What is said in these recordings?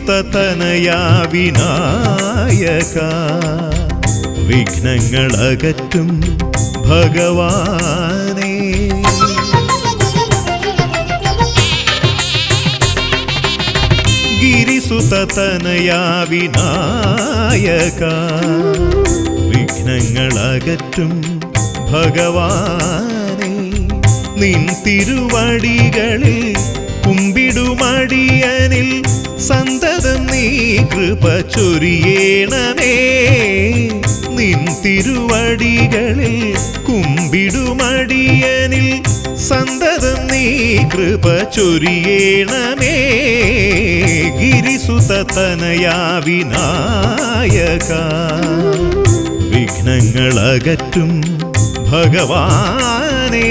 ഗിരിസുതതനയാ വിനായക വിഘ്നങ്ങളകറ്റും ഭഗവാനേ. ഗിരിസുതതനയാ വിനായക വിഘ്നങ്ങളകറ്റും ഭഗവാനേ. നിൻ തിരുവടികളിൽ കുമ്പിടുമടിയനിൽ സന്തതം നീ കൃപ ചൊരിയേണമേ. നിൻ തിരുവടികളിൽ കുമ്പിടുമടിയനിൽ സന്തതം നീ കൃപ ചൊരിയേണമേ. ഗിരിസുതതനയാ വിനായക വിഘ്നങ്ങളകറ്റും ഭഗവാനേ.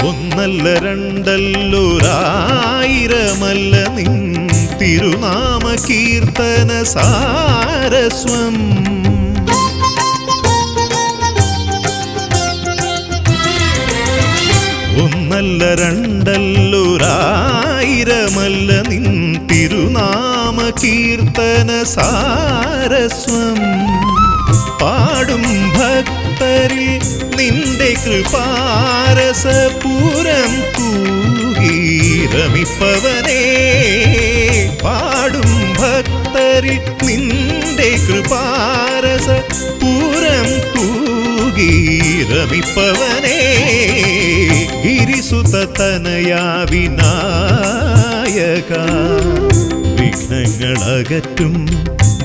ഒന്നല്ല രണ്ടല്ലൊരായിരമല്ല നിൻ തിരുനാമ കീർത്തന സാരസ്വം. ഒന്നല്ല രണ്ടല്ലൊരായിരമല്ല നിൻ തിരുനാമ കീർത്തന സാരസ്വം. പാടും ഭക്തരിൽ നിന്റെ കൃപാരസപൂരം തൂകി രമിപ്പവനേ. പാടും ഭക്തരിൽ നിന്റെ കൃപാരസപൂരം തൂകി രമിപ്പവനേ. ഗിരിസുതതനയാ വിനായക വിഘ്നങ്ങളകറ്റും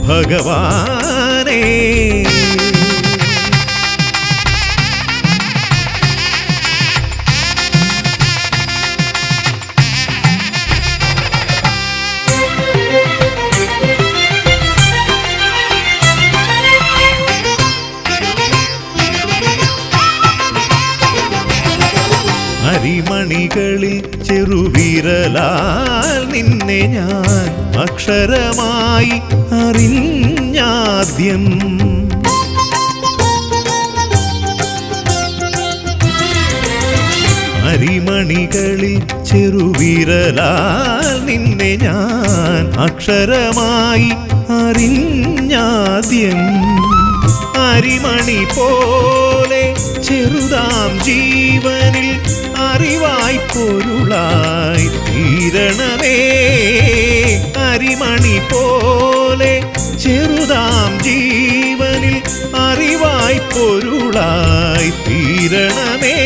ഭഗവാനേ. അരിമണികളിൽ ചെറുവിരലാൽ നിന്നെ ഞാൻ അക്ഷരമായി അറിഞ്ഞാദ്യം. അരിമണികളിൽ ചെറുവിരലാൽ നിന്നെ ഞാൻ അക്ഷരമായി അറിഞ്ഞാദ്യം. അരിമണി പോലെ ചെറുതാം ജീവനിൽ അറിവായി പൊരുളായി തീരണമേ. അരിമണി പോലെ ചെറുതാം ജീവനിൽ അറിവായി പൊരുളായി തീരണമേ.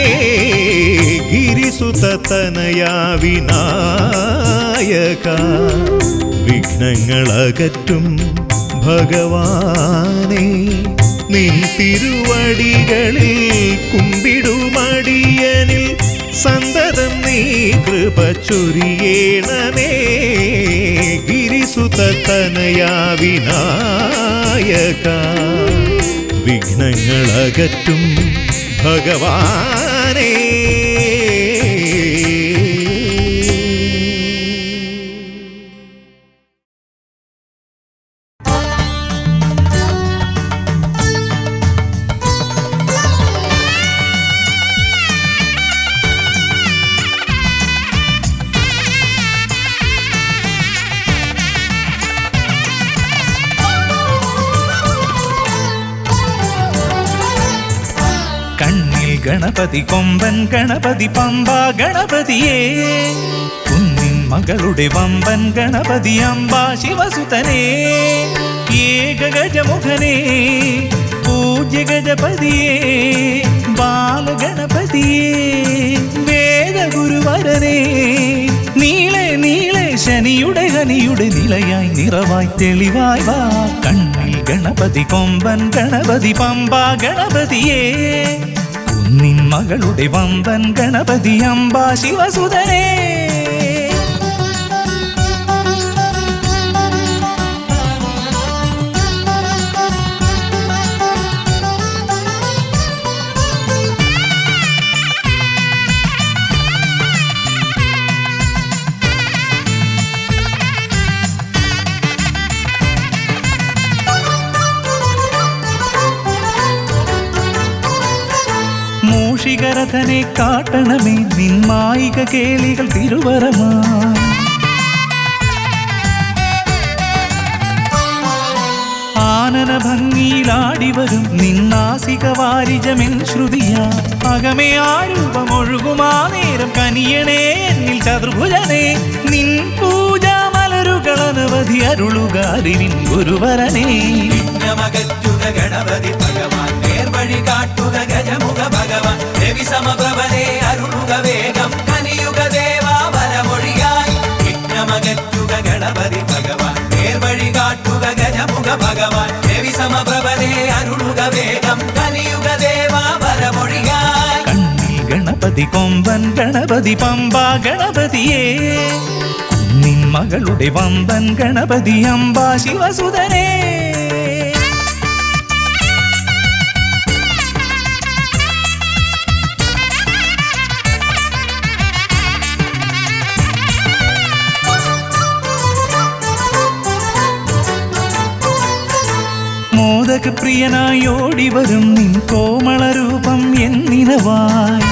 ഗിരിസുതതനയാ വിനായക വിഘ്നങ്ങളകറ്റും ഭഗവാനേ. നിൻ തിരുവടികളിൽ കുമ്പിടുമടിയനിൽ സന്തതം നീ കൃപ ചൊരിയേണമേ. ഗിരിസുതതനയാ വിനായക വിഘ്നങ്ങളകറ്റും ഭഗവാനേ. ഗണപതി കൊമ്പൻ ഗണപതി പമ്പാ ഗണപതിയേ. കുന്നിൻ മകളുടെ വമ്പൻ ഗണപതി അംബാ ശിവസുതനേ. ഏകഗജമുഖനേ പൂജ്യ ഗജപതിയേ. ബാലഗണപതിയേ വേദഗുരുവരനേ. നീളെ നീളെ ശനിയുടെ ഹനിയുടെ നിലയായി നിറവായി തെളിവായി വാ. കണ്ണിൽ ഗണപതി കൊമ്പൻ ഗണപതി പമ്പാ ഗണപതിയേ. നിൻ മകളുടെ വമ്പൻ ഗണപതി അംബാ ശിവസുതനേ. വഴികരഥനെ കാട്ടണമേ നിന്മായിക കേളികൾ തിരുവരമായി. ആനന ഭംഗിയിലാടിവരും നിന്നാസിക വാരിജമെൻ ശ്രുതിയാ. അകമേ ആരൂപമൊഴുകുമാ നേരം കനിയണേ എന്നിൽ ചതുർഭുജനേ. നിൻ പൂജാ മലരുകൾ അനവധി അരുളുകാരിൻ ഗുരുവരനേ. വിഘ്നമകറ്റുക ഗണപതി ഭഗവാൻ, നേർവഴി കാട്ടുക ഗജമുഖ ഭഗവാൻ. രവി സമപ്രഭനെ അരുളുക വേഗം, കനിയുക ദേവാ വരമൊഴിയായി. വിഘ്നമകറ്റുക ഗണപതി ഭഗവാൻ, നേർവഴി കാട്ടുക ഗജമുഖ ഭഗവാൻ. രവി സമപ്രഭനെ അരുളുക വേഗം, കനിയുക ദേവാ വരമൊഴിയായി. കണ്ണിൽ ഗണപതി കൊമ്പൻ ഗണപതി പമ്പ ഗണപതിയേ. നിൻ മകളുടെ വമ്പൻ ഗണപതി അംബ ശിവസുതനേ. മോദക പ്രിയനായി ഓടിവരും നിൻ കോമളരൂപം എന്നിനവായി.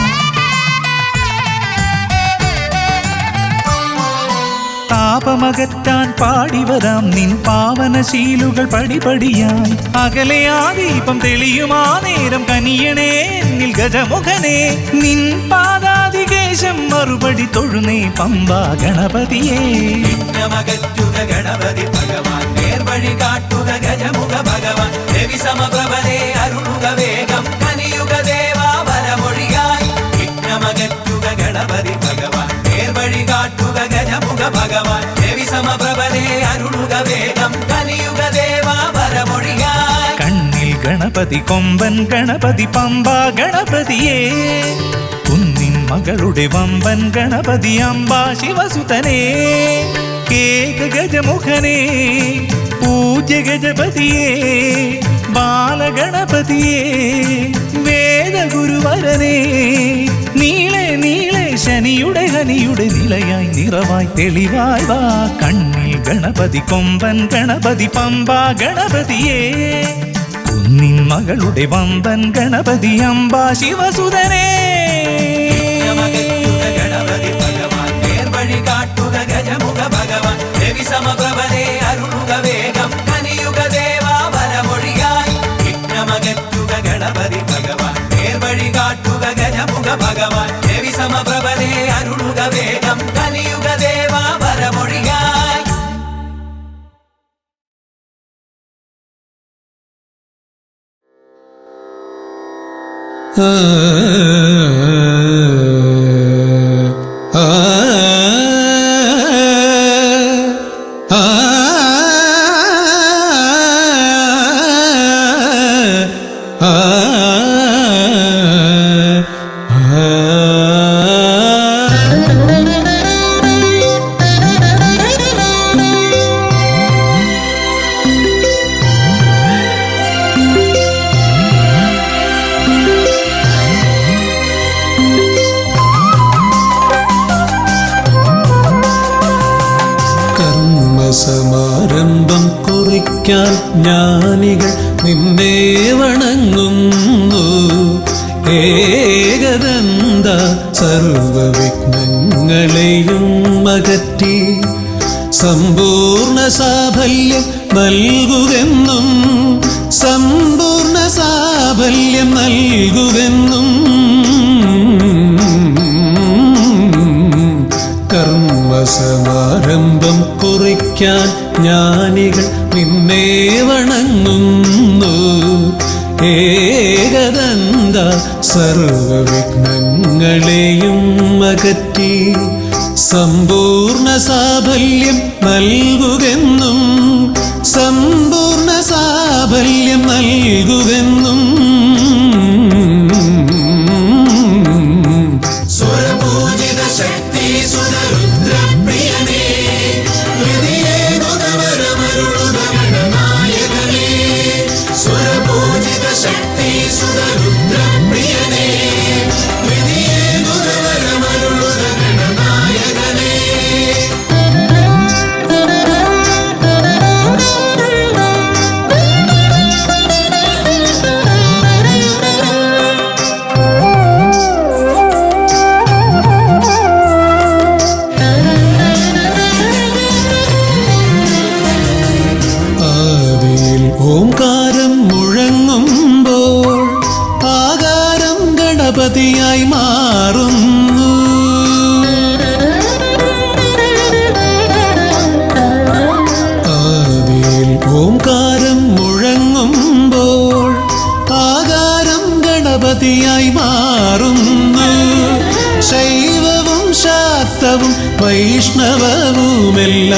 താപമകറ്റാൻ പാടിവരാം നിൻ പാവനശീലുകൾ പടിപടിയായി. അകലെ ആ ദീപം തെളിയുമാ നേരം കനിയണേ എന്നിൽ ഗജമുഖനെ. നിൻ പാദാതികേശം മറുപടി തൊഴുന്നേ പമ്പ ഗണപതിയേ. വിഘ്നമകറ്റുക ഗണപതി ഭഗവാൻ, നേർവഴി കാട്ടുക ഗജമുഖ ഭഗവാൻ. രവി സമപ്രഭനെ അരുളുക വേഗം, കനിയുക ദേവാ വരമൊഴിയായി. വിഘ്നമകറ്റുക ഗണപതി ഭഗവാൻ, നേർവഴി കാട്ടുക ഗജമുഖ ഭഗവാൻ. രവി സമപ്രഭനെ അരുളുക വേഗം, കനിയുക ദേവാ വരമൊഴിയായി. കണ്ണിൽ ഗണപതി കൊമ്പൻ ഗണപതി പമ്പ ഗണപതിയേ. കുന്നിൻ മകളുടെ വമ്പൻ ഗണപതി അംബ ശിവസുതനേ. കേക ഗജമുഖനേ പൂജ്യ ഗജപതിയേ. ബാലഗണപതിയേ വേദഗുരുവരനേ. നീളെ നീളെ ശനിയുടെ ഹനിയുടെ നിലയായി നിറവായി തെളിവായി വാ. കണ്ണിൽ ഗണപതി കൊമ്പൻ ഗണപതി പമ്പ ഗണപതിയേ. കുന്നിൻ മകളുടെ വമ്പൻ ഗണപതി അംബ ശിവസുതനേ. വിഘ്നമകറ്റുക ഗണപതി ഭഗവാൻ, നേർവഴി കാട്ടുക ഗജമുഖ ഭഗവാൻ. രവി സമപ്രഭനെ അരുളുക വേഗം, കനിയുക ദേവാ വരമൊഴിയായി. വിഘ്നമകറ്റുക ഗണപതി ഭഗവാൻ, നേർവഴി കാട്ടുക ഗജമുഖ ഭഗവാൻ. രവി സമപ്രഭനെ അരുളുക വേഗം, കനിയുക ദേവാ വരമൊഴിയായി. സമാരംഭം കുറിക്കാൻ ജ്ഞാനികൾ നിന്നെ വണങ്ങുന്നു. ഏകദന്ത സർവവിഘ്നങ്ങളെയും അകറ്റി സമ്പൂർണ്ണ സാഫല്യം നൽകുകെന്നും സമ്പൂർണ്ണ സാഫല്യം നൽകുകെന്നും കർമ്മസമാരംഭം കുറിക്കാൻ ജ്ഞാനികൾ നിന്നെ വണങ്ങുന്നു. ഏകദന്ത സർവവിഘ്നങ്ങളെയും അകറ്റി സമ്പൂർണ്ണ സാഫല്യം നൽകുകെന്നും സമ്പൂർണ്ണ സാഫല്യം നൽകുകെന്നും സ്വരപൂജിത ശക്തി സുതരുദ്രപ്രിയനേ ഹൃദയേ ഗുണവരമരുളുക ഗണനായകനേ. സ്വരപൂജിത ശക്തി സുതരുദ്രപ്രിയനേ ഹൃദയേ ഗുണവരമരുളുക ഗണനായകനേ.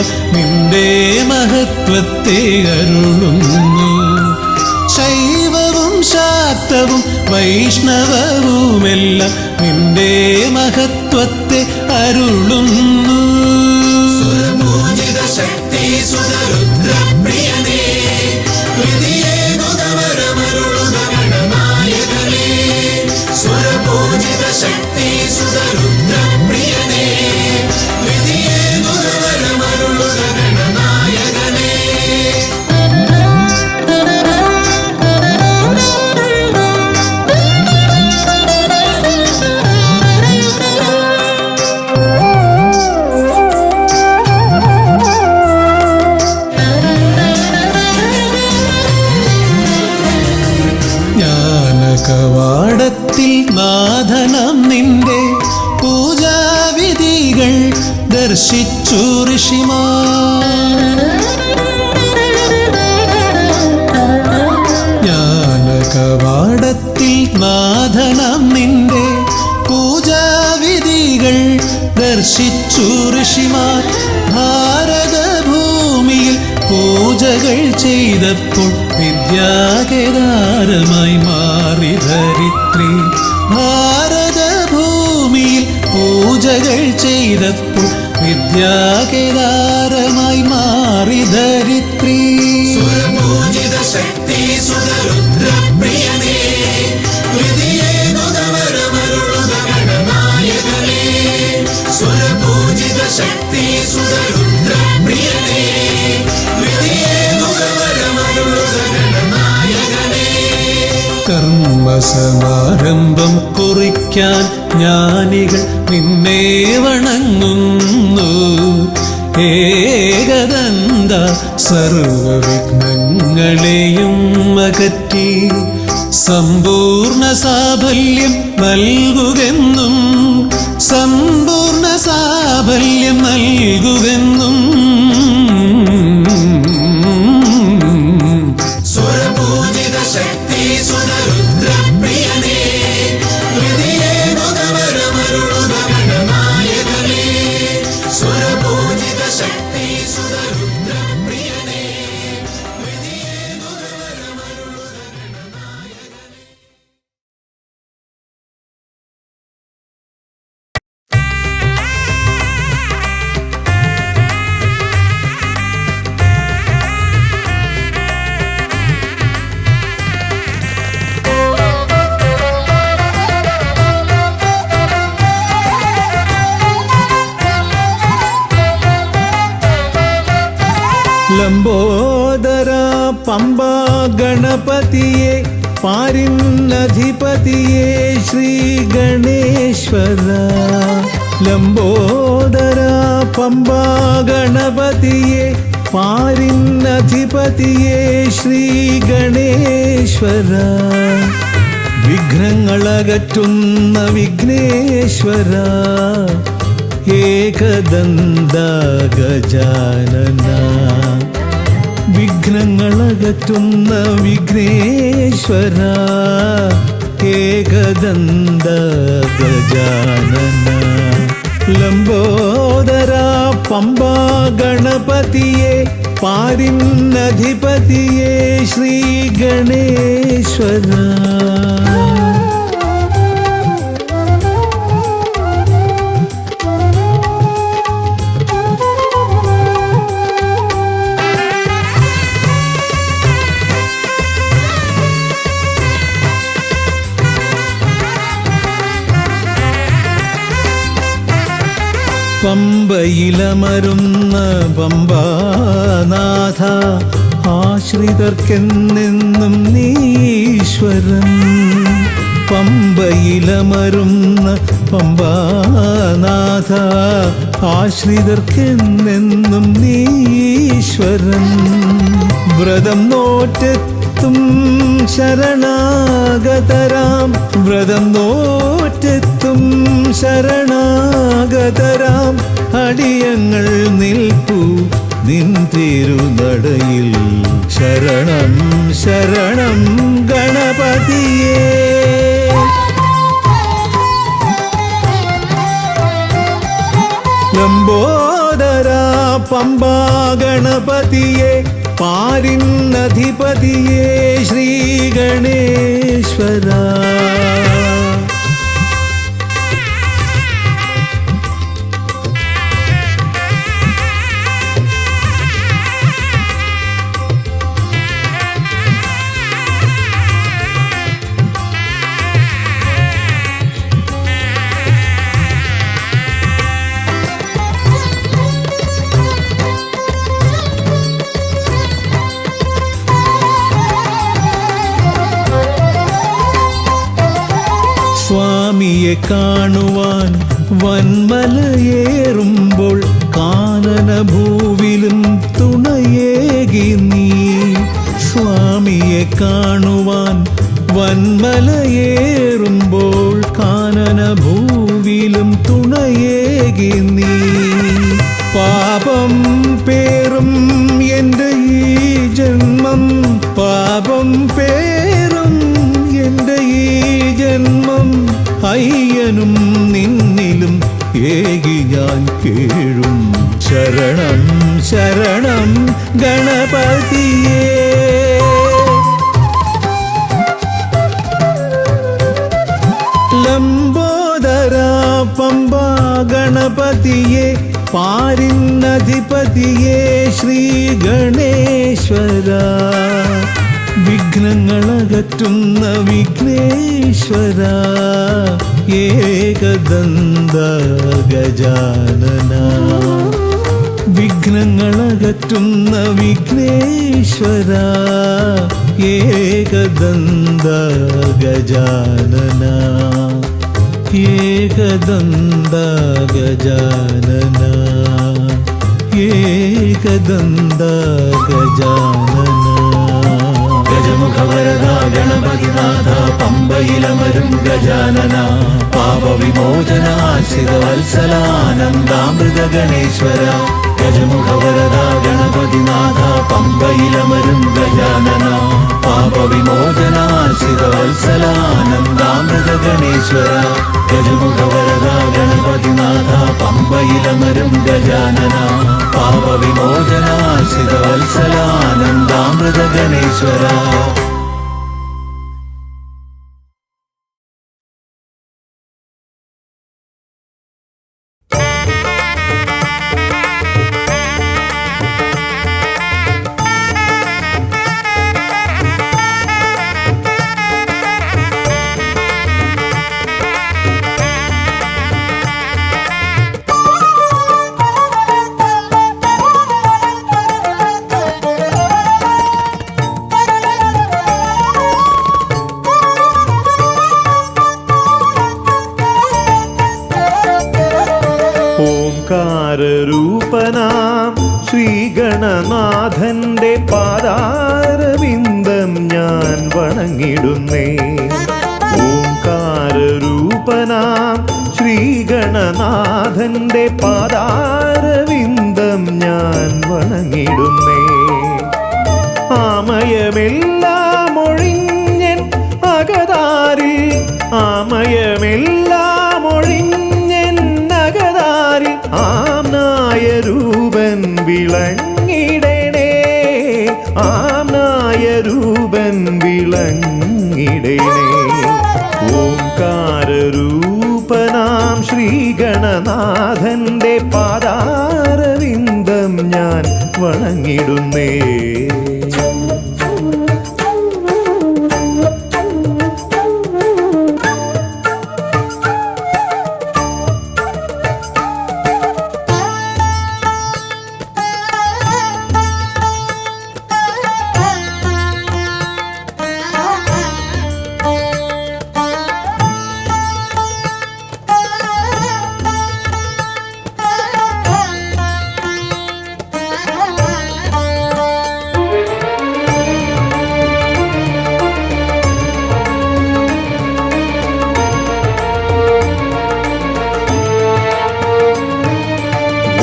ഭൂമിയിലെല്ലാം നിന്റെ മഹത്വത്തെ അരുളുന്നു. ശൈവവും ശാക്തവും വൈഷ്ണവവുമെല്ലാം നിന്റെ മഹത്വത്തെ അരുളുന്നു. സുരപൂജിത ശക്തി സുതരുദ്രപ്രിയനേ, ഹൃദയേകുതവരമരുളുക ഗണനായകനേ. സുരപൂജിത ശക്തി സുതരുദ്രപ്രിയനേ, ഹൃദയേകുതവരമരുളുക ഗണനായകനേ. കവാടത്തിൽ നാഥനം നിന്റെ പൂജാവിധികൾ ദർശിച്ചു ഋഷിമാർ. ജ്ഞാനകവാടത്തിൽ നാഥനം നിന്റെ പൂജാവിധികൾ ദർശിച്ചു ഋഷിമാർ. ഭാരതഭൂമിയിൽ പൂജകൾ ചെയ്തപ്പോൾ വിദ്യാകേദാരമായി മാറി ധരിത്രി. ഭാരതഭൂമിയിൽ പൂജകൾ ചെയ്തപ്പോൾ വിദ്യാകേദാരമായി മാറി ധരിത്രി. സുരപൂജിത ശക്തി സുതരുദ്രപ്രിയനേ, ഹൃദയേകുതവരമരുളുക ഗണനായകനേ. സുരപൂജിത ശക്തി സുതരുദ്രപ്രിയനേ, ഹൃദയേകുതവരമരുളുക ഗണനായകനേ. കർമ്മസമാരംഭം കുറിക്കാൻ ജ്ഞാനികൾ നിന്നെ വണങ്ങുന്നു. ഏകദന്ത സർവവിഘ്നങ്ങളെയും അകറ്റി സമ്പൂർണ്ണ സാഫല്യം നൽകുകെന്നും, സമ്പൂർണ്ണ സാഫല്യം നൽകുകെന്നും. സുരപൂജിത ശക്തി സുതരുദ്രപ്രിയനേ, ഹൃദയേകുതവരമരുളുക ഗണനായകനേ. സുരപൂജിത ശക്തി സുതരുദ്രപ്രിയനേ, ഹൃദയേകുതവരമരുളുക ഗണനായകനേ. ലംബോദര പമ്പ ഗണപതിയെ പാരിന്നധിപതിയെ ശ്രീ ഗണേശ്വര. ലംബോദര പമ്പ ഗണപതിയെ പാരിന്നധിപതിയെ ശ്രീ ഗണേശ്വര. വിഘ്നങ്ങളകറ്റുന്ന വിഘ്നേശ്വര, ഏകദന്ത ഗജാനന. വിഘ്നങ്ങളകറ്റുന്ന വിഘ്നേശ്വര, ഏകദന്ത ഗജാനന. ലംബോദര പമ്പ ഗണപതിയെ പാരിന്നധിപതിയെ ശ്രീ ഗണേശ്വര. പമ്പയിലമരുന്ന പമ്പാനാഥ, ആശ്രിതർക്കെന്നെന്നും നീശ്വരൻ. പമ്പയിലമരുന്ന പമ്പാനാഥ, ആശ്രിതർക്കെന്നെന്നും നീശ്വരൻ. വ്രതം നോറ്റെത്തും ശരണാഗതരാം, വ്രതം നോറ്റെത്തും ശരണാഗതരാം അടിയങ്ങൾ നിൽപ്പു നിൻ തിരുനടയിൽ. ശരണം ശരണം ഗണപതിയേ. ലംബോദര പമ്പാ ഗണപതിയെ പാരിന്നധിപതിയെ ശ്രീ ഗണേശ്വര. സ്വാമിയെ കാണുവാൻ വന്മലയേറുമ്പോൾ കാനനഭൂവിലും തുണയേകി നീ. സ്വാമിയെ കാണുവാൻ വന്മലയേറുമ്പോൾ കാനനഭൂവിലും തുണയേകി നീ. പാപം പേറും എൻ്റെ ഈ ജന്മം, പാപം പേറും എൻ്റെ ഈ ജന്മം അയ്യനും നിന്നിലും ഏകി ഞാൻ കേഴും. ശരണം ശരണം ഗണപതിയേ. ലംബോദര പമ്പാ ഗണപതിയെ പാരിന്നധിപതിയെ ശ്രീ ഗണേശ്വര. വിഘ്നങ്ങളകറ്റുന്ന വിഘ്നേശ്വര ഏകദന്ത ഗജാനന. വിഘ്നങ്ങളകറ്റുന്ന വിഘ്നേശ്വര ഏകദന്ത ഗജാനന. ഏകദന്ത ഗജാനന, ഏകദന്ത ഗജാനന. ഗജമുഖവരദ ഗണപതിനാഥ പമ്പയിലമരും ഗജാനന. പാപവിമോചന ആശ്രിതവത്സലാനന്ദാമൃത ഗണേശ്വര. ഗജമുഖവരദ ഗണപതിനാഥ പമ്പയിലമരും ഗജാനന. പാപവിമോചന ആശ്രിതവത്സലാനന്ദാമൃത ഗണേശ്വര. ഗജമുഖവരദ ഗണപതിനാഥ പമ്പയിലമരും ഗജാനന. പാപവിമോചന ആശ്രിതവത്സലാനന്ദാമൃത ഗണേശ്വര. ഓംകാരരൂപനാം ശ്രീഗണനാഥന്റെ പാദാരവിന്ദം ഞാൻ വണങ്ങിടുന്നേ. ഓംകാരരൂപനാം ശ്രീഗണനാഥന്റെ പാദാരവിന്ദം ഞാൻ വണങ്ങിടുന്നേ. ആമയമെല്ലാം ഒഴിഞ്ഞൻ അകതാരിൽ, ആമയമെല്ലാം ഒഴിഞ്ഞൻ അകതാരിൽ ആംനായ രൂപൻ വിളങ്ങിടണേ. ആംനായ രൂപൻ വിളങ്ങിടണേ. ഓംകാരരൂപനാം ശ്രീഗണനാഥന്റെ പാദാരവിന്ദം ഞാൻ വണങ്ങിടുന്നേ.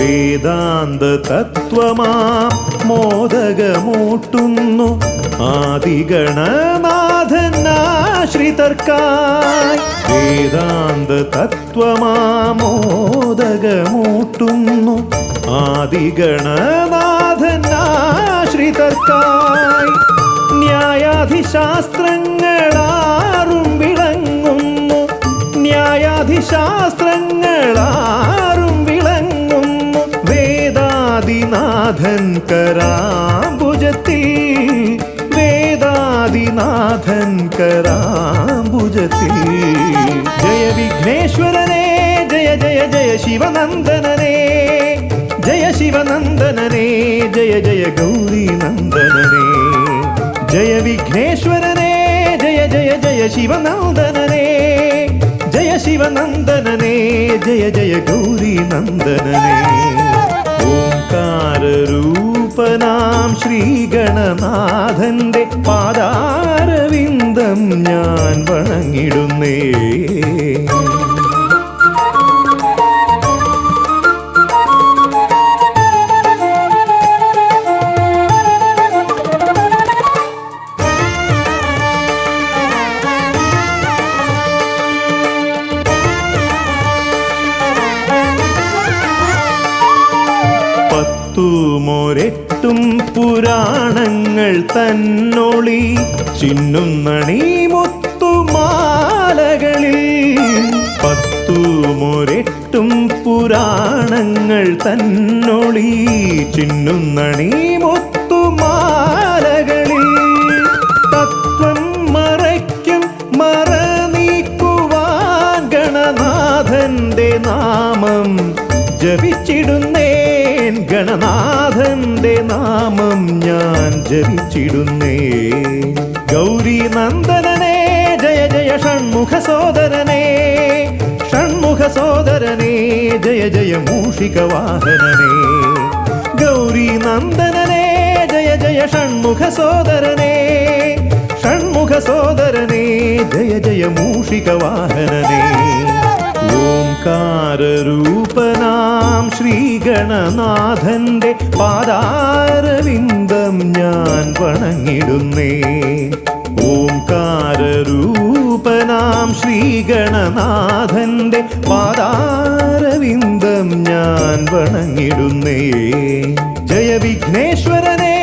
വേദാന്ത തത്വമാം മോദകമൂട്ടുന്നു ആദിഗണനാഥൻ ആശ്രിതർക്കായി. വേദാന്ത തത്വമാം മോദകമൂട്ടുന്നു ആദിഗണനാഥനാശ്രിതർക്കായി ന്യായാധിശാസ്ത്രങ്ങളാറും വിളങ്ങുന്നു, ന്യായാധിശാസ്ത്രങ്ങളാറും വിളങ്ങുന്നു. വേദാദിനാഥൻ കരാംബുജത്തിൽ, വേദാദിനാഥൻ കരാംബുജത്തിൽ. ജയ വിഘ്നേശ്വരനേ ജയ ജയ ജയ ശിവനന്ദനനേ, ജയ ശിവനന്ദനനേ ജയ ജയ ഗൗരി നന്ദനനേ. ജയ വിഘ്നേശ്വരനേ ജയ ജയ ജയ ശിവനന്ദനനേ, ജയ ശിവനന്ദനനേ ജയ ജയ ഗൗരി നന്ദനനേ. ഓംകാരരൂപനാം ശ്രീഗണനാഥന്റെ പാദാരവിന്ദം ഞാൻ വണങ്ങിടുന്നേ. പത്തുമൊരെട്ടും പുരാണങ്ങൾ തന്നൊളി ചിന്നുന്നണി മുത്തുമാലകളിൽ. പത്തുമൊരെട്ടും പുരാണങ്ങൾ തന്നൊളി ചിന്നുന്നണി മുത്തുമാലകളിൽ. തത്വം മറയ്ക്കും മറ നീക്കുവാൻ ഗണനാഥന്റെ നാമം ജപിച്ചിടുന്നേൻ, ഗണനാഥന്റെ നാമം ഞാൻ ജപിച്ചിടുന്നേൻ. ഗൗരി നന്ദനനേ ജയ ജയ ഷൺമുഖ സോദരനേ, ഷൺമുഖ സോദരനേ ജയ ജയ മൂഷിക വാഹനനേ. ഗൗരി നന്ദനനേ ജയ ജയ ഷൺമുഖ സോദരനേ, ഷൺമുഖ സോദരനേ ജയ ജയ മൂഷിക വാഹനനേ. ഓംകാരരൂപനാം ശ്രീഗണനാഥന്റെ പാദാരവിന്ദം ഞാൻ വണങ്ങിടുന്നേ. ഓംകാരരൂപനാം ശ്രീഗണനാഥന്റെ പാദാരവിന്ദം ഞാൻ വണങ്ങിടുന്നേ. ജയ വിഘ്നേശ്വരനേ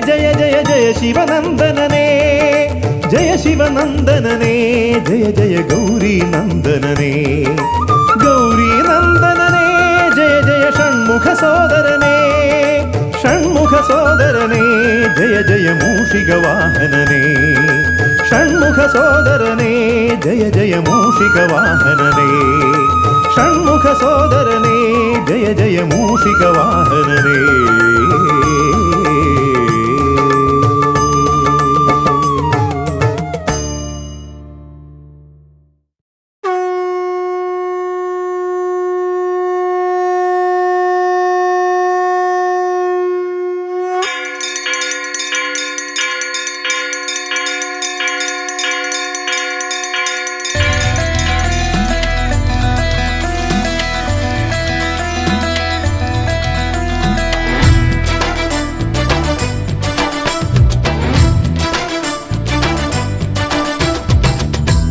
ജയ ജയ ജയ ശിവനന്ദനനേ, ജയ ശിവനന്ദനനേ ജയ ജയ ഗൗരി നന്ദനനേ. ഗൗരി നന്ദനനേ ജയ ജയ ഷൺമുഖ സോദരനേ, ഷൺമുഖ സോദരനേ ജയ ജയ മൂഷിക വാഹനനേ. ഷൺമുഖ സോദരനേ ജയ ജയ മൂഷിക വാഹനനേ, ഷൺമുഖ സോദരനേ ജയ ജയ മൂഷിക വാഹനനേ.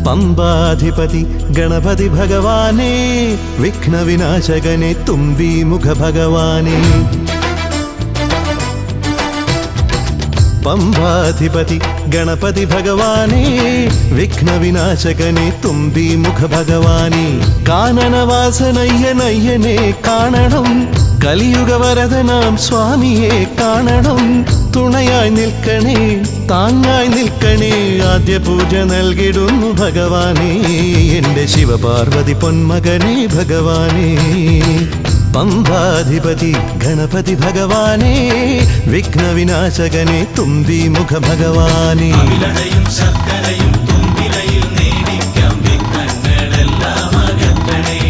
പമ്പാധിപതി ഗണപതി ഭഗവാനേ, വിഘ്നവിനാശകനെ തുമ്പി മുഖ ഭഗവാനേ. പമ്പാധിപതി ഗണപതി ഭഗവാനേ, വിഘ്നവിനാശകനെ തുമ്പി മുഖ ഭഗവാനേ. കാനനവാസനയ്യനയ്യനെ കാണണം, കലിയുഗവരദനാം സ്വാമിയെ കാണണം. തുണയായി നിൽക്കണേ, താങ്ങായി നിൽക്കണേ, ആദ്യ പൂജ നൽകിടുന്നു ഭഗവാനേ. എൻ്റെ ശിവപാർവതി പൊന്മകനേ ഭഗവാനേ. പമ്പാധിപതി ഗണപതി ഭഗവാനേ, വിഘ്നവിനാശകനെ തുമ്പി മുഖ ഭഗവാനേ. അവിലടയും ശർക്കരയും തുമ്പിലയിൽ നേടിക്കാം വിഘ്നങ്ങളെല്ലാം അകറ്റണേ.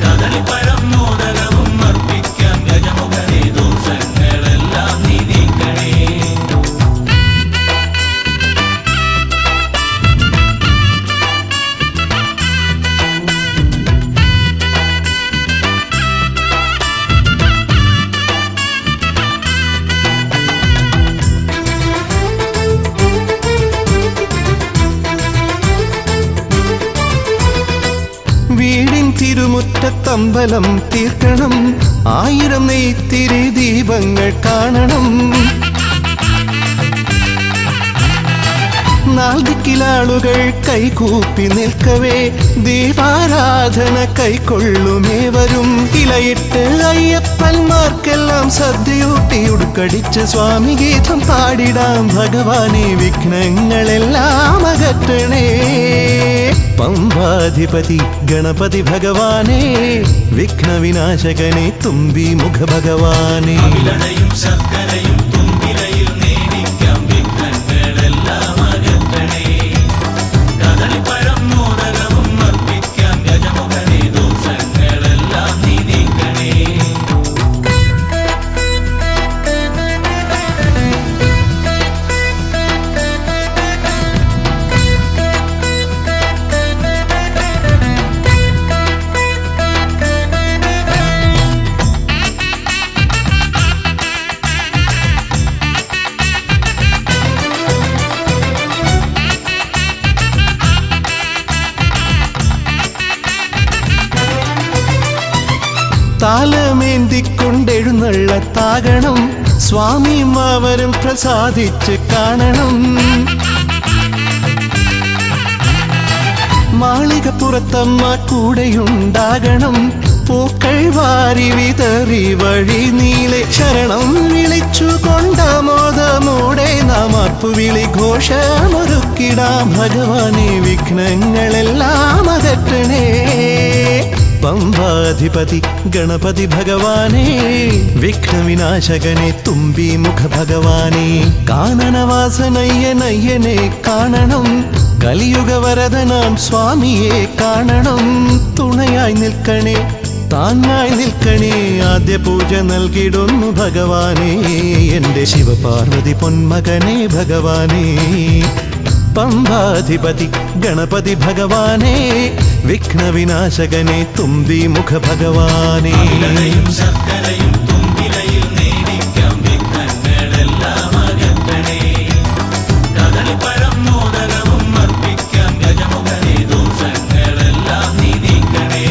കദളിപ്പഴം മോദകവും അർപ്പിക്കാം ഗജമുഖനെ, ദോഷങ്ങളെല്ലാം നീ നീക്കണേ. തമ്പലം തീർക്കണം, 1000 നെയ്ത്തിരി ദീപങ്ങൾ കാണണം. നാൽദിക്കിലാളുകൾ കൈകൂപ്പി നിൽക്കവേ ദീപാരാധന കൈക്കൊള്ളുമേവരും. ഇലയിട്ട് അയ്യപ്പന്മാർക്കെല്ലാം സദ്യയൂട്ടി ഉടുക്കടിച്ച് സ്വാമി ഗീതം പാടിടാം. ഭഗവാനെ വിഘ്നങ്ങളെല്ലാം അകറ്റണേ. പമ്പാധിപതി ഗണപതി ഭഗവാനെ, വിഘ്നവിനാശകനെ തുമ്പി മുഖ ഭഗവാനെ. അവിലടയും ശർക്കരയും തുമ്പിലയിൽ നേടിക്കാം വിഘ്നങ്ങളെല്ലാം അകറ്റണേ. കദളിപ്പഴം മോദകവും അർപ്പിക്കാം ഗജമുഖനെ, ദോഷങ്ങളെല്ലാം നീ നീക്കണേ. താലമേന്തിക്കൊണ്ടെഴുന്നള്ളത്താകണം, സ്വാമിയും അവരും പ്രസാദിച്ച് കാണണം. മാളികപ്പുറത്തമ്മ കൂടെയുണ്ടാകണം, പൂക്കൾ വാരി വിതറി വഴി നീളെ ശരണം വിളിച്ചു കൊണ്ടാമോദമോടെ നാം അർപ്പുവിളി ഘോഷമൊരുക്കിടാം. ഭഗവാനെ വിഘ്നങ്ങളെല്ലാം അകറ്റണേ. പമ്പാധിപതി ഗണപതി ഭഗവാനെ, വിഘ്നവിനാശകനെ തുമ്പി മുഖ ഭഗവാനെ. കാനനവാസനയ്യനയ്യനെ കാണണം, കലിയുഗവരദനാം സ്വാമിയെ കാണണം. തുണയായി നിൽക്കണേ, താങ്ങായി നിൽക്കണേ, ആദ്യ പൂജ നൽകിടുന്നു ഭഗവാനെ. എൻ്റെ ശിവപാർവതി പൊന്മകനെ ഭഗവാനെ. പമ്പാധിപതി ഗണപതി ഭഗവാനെ, വിഘ്നവിനാശകനെ തുമ്പി മുഖ ഭഗവാനെ. അവിലടയും ശർക്കരയും തുമ്പിലയിൽ നേടിക്കാം വിഘ്നങ്ങളെല്ലാം അകറ്റണേ. കദളിപ്പഴം മോദകവും അർപ്പിക്കാം ഗജമുഖനെ, ദോഷങ്ങളെല്ലാം നീ നീക്കണേ.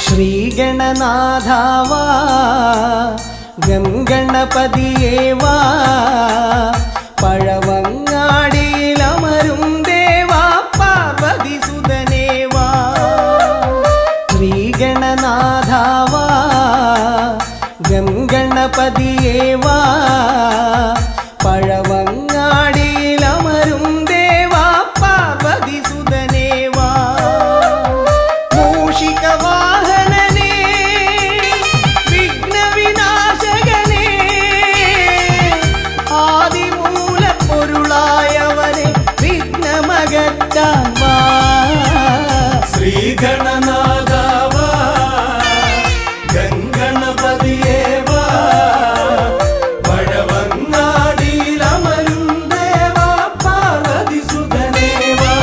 ശ്രീഗണനാഥാവാ ഗംഗണപതിയേവാ, പഴവങ്ങാടിയിലമരും ദേവാ പാർവതി സുതനേവാ. ശ്രീഗണനാഥാവാ ഗംഗണപതിയേവാ, പഴവങ്ങാടിയിലമരും ദേവാ പാർവതി സുതനേവാ. മൂഷികവാഹനനേ വിഘ്നവിനാശകനേ, ആദിമൂലപ്പൊരുളായവനെ വിഘ്നമകറ്റാൻ വാ. ശ്രീഗണനാഥാവാ ഗംഗണപതിയേവാ, പഴവങ്ങാടിയിലമരും ദേവാ പാർവതി സുതനേവാ.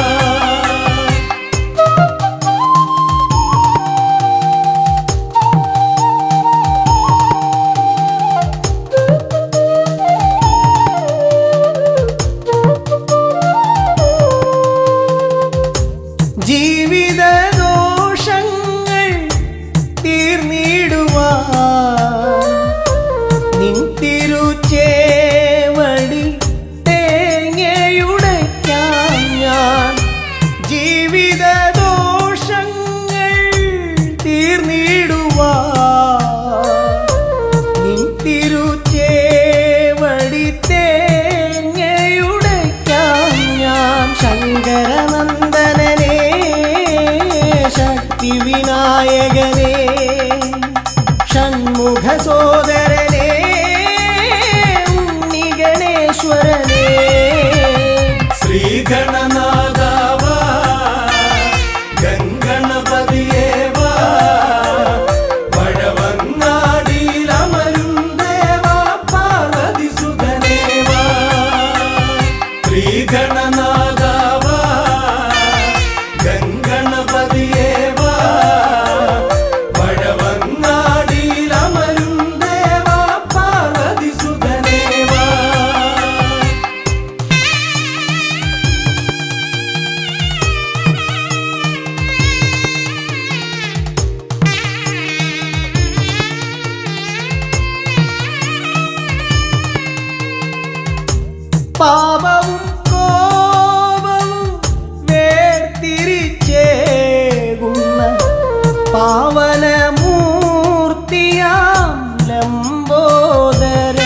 ജീവിത ദോഷങ്ങൾ തീർന്നിടുവാൻ നിൻ തിരുച്ചേവടി തേങ്ങയുടയ്ക്കാൻ ഞാൻ. ജീവിത ദോഷങ്ങൾ തീർന്നിടുവാൻ നിൻ തിരുച്ചേവടി തേങ്ങയുടയ്ക്കാൻ ഞാൻ. ശങ്കരനന്ദനനേ ശക്തി വിനായകനേ, ഷൺമുഖ സോദരനേ ഉണ്ണിഗണേശ്വരനേ. ശ്രീഗണനാഥാവാ പാപവും കോപവും വേർതിരിച്ചേകുന്ന പാവനമൂർത്തിയാം ലംബോദരനെ.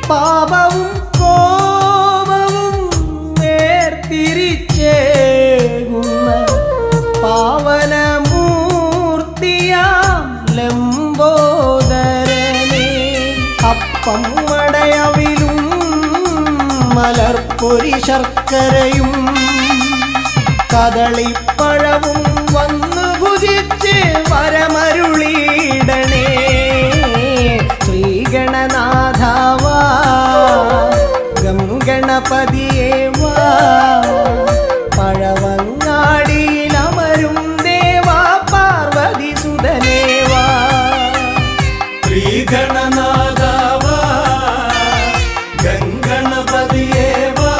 പാപവും കോപവും വേർതിരിച്ചേകുന്ന പാവനമൂർത്തിയാം ലംബോദരനെ. അപ്പം മടയവിലും മലർപ്പൊരി ശർക്കരയും കദളിപ്പഴവും വന്നു ഭുജിച്ച് വരമരുളിയിടണേ. ശ്രീഗണനാഥാവാ ഗംഗണപതിയേ വാ. പഴവങ്ങാടിയിലമരും ദേവാ പാർവതി സുതനേ വാ. ശ്രീഗണനാഥാവാ ഗംഗണപതിയേ വാ.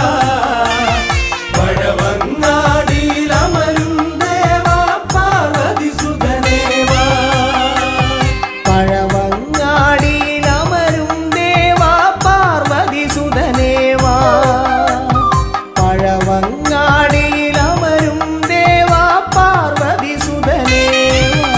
പഴവങ്ങാടിയിലമരും ദേവാ പാർവതി സുതനേ വാ. പഴവങ്ങാടിയിലമരും ദേവാ പാർവതി സുതനേ വാ. പഴവങ്ങാടിയിലമരും ദേവാ പാർവതി സുതനേ വാ.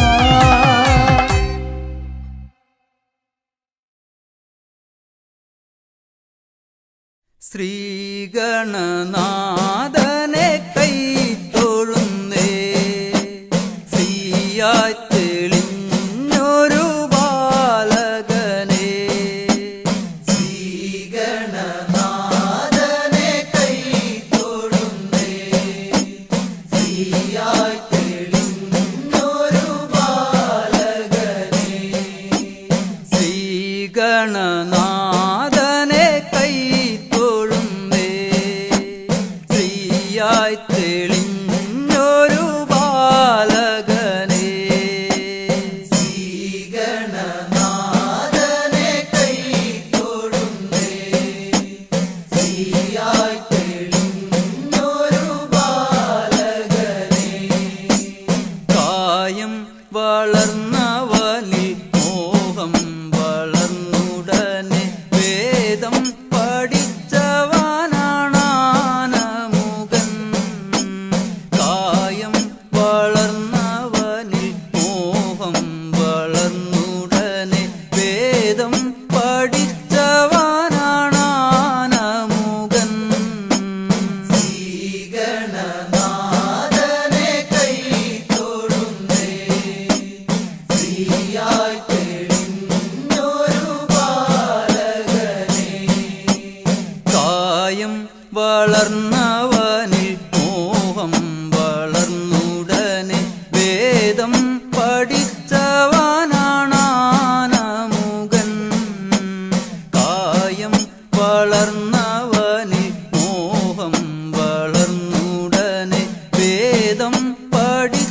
ശ്രീഗണനാഥനെ കൈത്തൊഴുന്നേ. ശ്രീയായി തെളിഞ്ഞൊരു ബാലകനെ. ശ്രീഗണനാഥനെ കൈത്തൊഴുന്നേ. ശ്രീയായി തെളിഞ്ഞൊരു ബാലകനെ. ശ്രീഗണനാഥനെ കൈത്തൊഴുന്നേ. ശ്രീയായി തെളിഞ്ഞൊരു ബാലകനെ. ശ്രീഗണനാഥനെ കൈത്തൊഴുന്നേ. ശ്രീയായി തെളിഞ്ഞൊരു ബാലകനെ. കായം വളർന്നവനിൽ മോഹം വളർന്നുടനെ വേദം പഠിച്ചവനാണാനമുകൻ. കായം വളർന്നവനിൽ മോഹം വളർന്നുടനെ വേദം പഠിച്ചവനാണാനമുകൻ. ശ്രീഗണനാഥനെ കൈത്തൊഴുന്നേ. ശ്രീയായി തെളിഞ്ഞൊരു ബാലകനെ. കായം വളർന്നവനിൽ മോഹം വളർന്നുടനെ വേദം പഠിച്ചവനാണാനമുകൻ. കായം വളർന്നവനിൽ മോഹം വളർന്നുടനെ വേദം പഠിച്ചവനാണാനമുകൻ.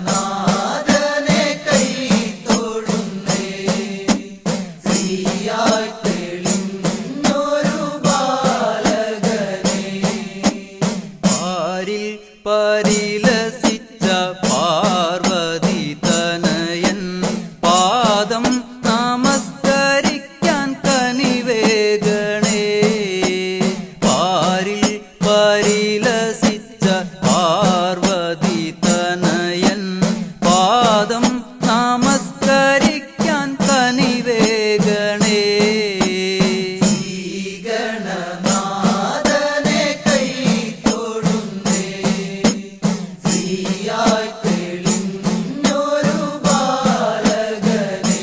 ശ്രീഗണനാഥനെ കൈത്തൊഴുന്നേ. ശ്രീയായി തെളിഞ്ഞൊരു ബാലകനെ. പാരിൽ പരിലസിച്ച പാർവതി തനയൻ പാദം നമസ്കരിക്കാൻ കനിവേഗണേ. പാരിൽ പരിലസിച്ച പാർവതി തനയൻ പാദം നമസ്കരിക്കാൻ കനിവേഗണേ. ശ്രീഗണനാഥനെ കൈത്തൊഴുന്നേ. ശ്രീയായി തെളിഞ്ഞൊരു ബാലകനെ.